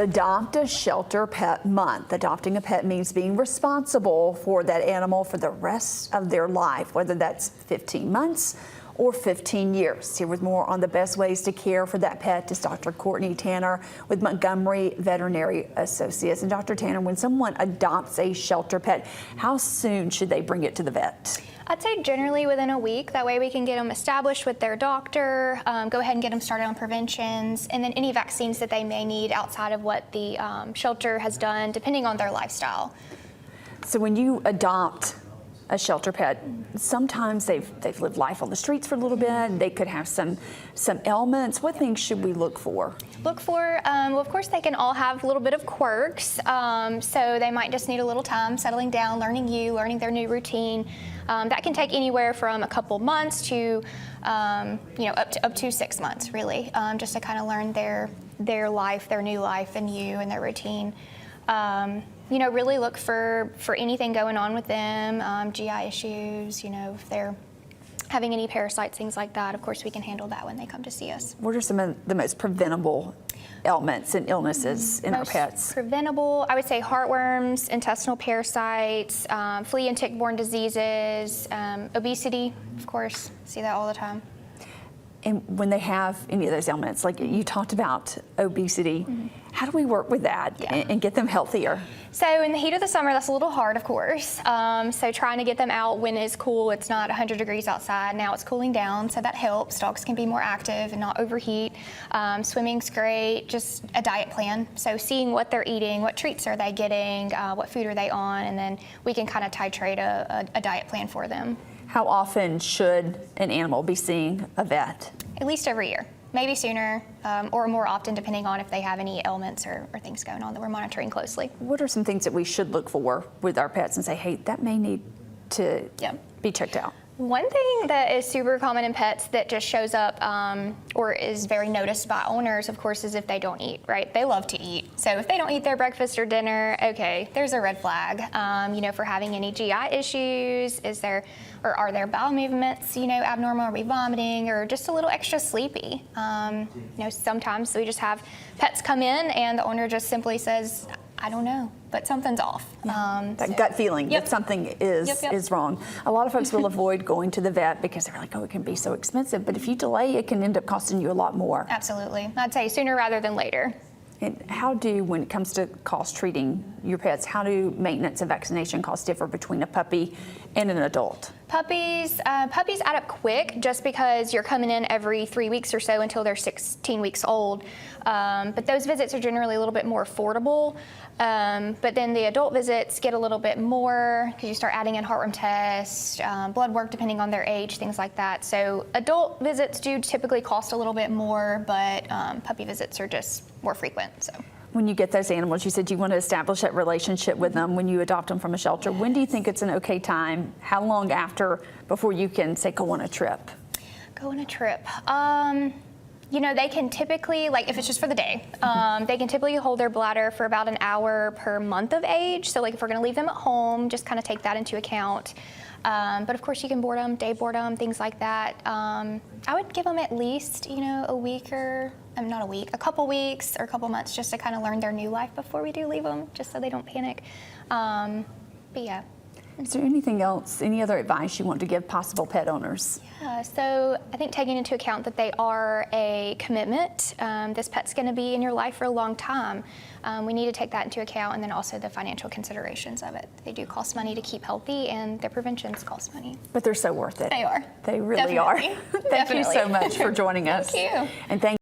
Adopt a Shelter Pet Month. Adopting a pet means being responsible for that animal for the rest of their life, whether that's 15 months or 15 years. Here with more on the best ways to care for that pet is Dr. Courtney Tanner with Montgomery Veterinary Associates. And Dr. Tanner, when someone adopts a shelter pet, how soon should they bring it to the vet? I'd say generally within a week. That way we can get them established with their doctor, go ahead and get them started on preventions, and then any vaccines that they may need outside of what the shelter has done, depending on their lifestyle. So when you adopt a shelter pet, sometimes they've lived life on the streets for a little bit. They could have some ailments. What things should we look for? Well, of course, they can all have a little bit of quirks. So they might just need a little time settling down, learning their new routine. That can take anywhere from a couple months to, up to 6 months, really, just to kind of learn their life, their new life, and and their routine. Really look for anything going on with them, GI issues, if they're having any parasites, things like that. Of course, we can handle that when they come to see us. What are some of the most preventable ailments and illnesses in our pets? Preventable, I would say heartworms, intestinal parasites, flea and tick-borne diseases, obesity, of course, see that all the time. And when they have any of those ailments, like you talked about obesity, how do we work with that and get them healthier? So in the heat of the summer, that's a little hard, of course. So trying to get them out when it's cool, it's not 100 degrees outside. Now it's cooling down, so that helps. Dogs can be more active and not overheat. Swimming's great, just a diet plan. So seeing what they're eating, what treats are they getting, what food are they on, and then we can kind of titrate a diet plan for them. How often should an animal be seeing a vet? At least every year, maybe sooner, or more often depending on if they have any ailments or things going on that we're monitoring closely. What are some things that we should look for with our pets and say, hey, that may need to be checked out? One thing that is super common in pets that just shows up or is very noticed by owners, of course, is if they don't eat, right? They love to eat. So if they don't eat their breakfast or dinner, okay, there's a red flag. For having any GI issues, are their bowel movements, abnormal? Are we vomiting or just a little extra sleepy? Sometimes we just have pets come in and the owner just simply says, I don't know, but something's off. That gut feeling that something is wrong. A lot of folks will avoid going to the vet because they're like, oh, it can be so expensive. But if you delay, it can end up costing you a lot more. Absolutely. I'd say sooner rather than later. And when it comes to cost treating your pets, how do maintenance and vaccination costs differ between a puppy and an adult? Puppies add up quick just because you're coming in every 3 weeks or so until they're 16 weeks old. But those visits are generally a little bit more affordable. But then the adult visits get a little bit more because you start adding in heartworm tests, blood work depending on their age, things like that. So adult visits do typically cost a little bit more, but puppy visits are just more frequent. So. When you get those animals, you said you want to establish that relationship with them when you adopt them from a shelter. When do you think it's an okay time? How long before you can say go on a trip? Go on a trip. They can typically, if it's just for the day, they can typically hold their bladder for about an hour per month of age. So if we're going to leave them at home, just kind of take that into account. But of course you can board them, day board them, things like that. I would give them at least, a week or, not a week, a couple weeks or a couple months just to kind of learn their new life before we do leave them, just so they don't panic. But yeah. Is there anything else, any other advice you want to give possible pet owners? Yeah, so I think taking into account that they are a commitment, this pet's going to be in your life for a long time. We need to take that into account, and then also the financial considerations of it. They do cost money to keep healthy, and their preventions cost money. But they're so worth it. They are. They really are. Thank you so much for joining us. Thank you. And thank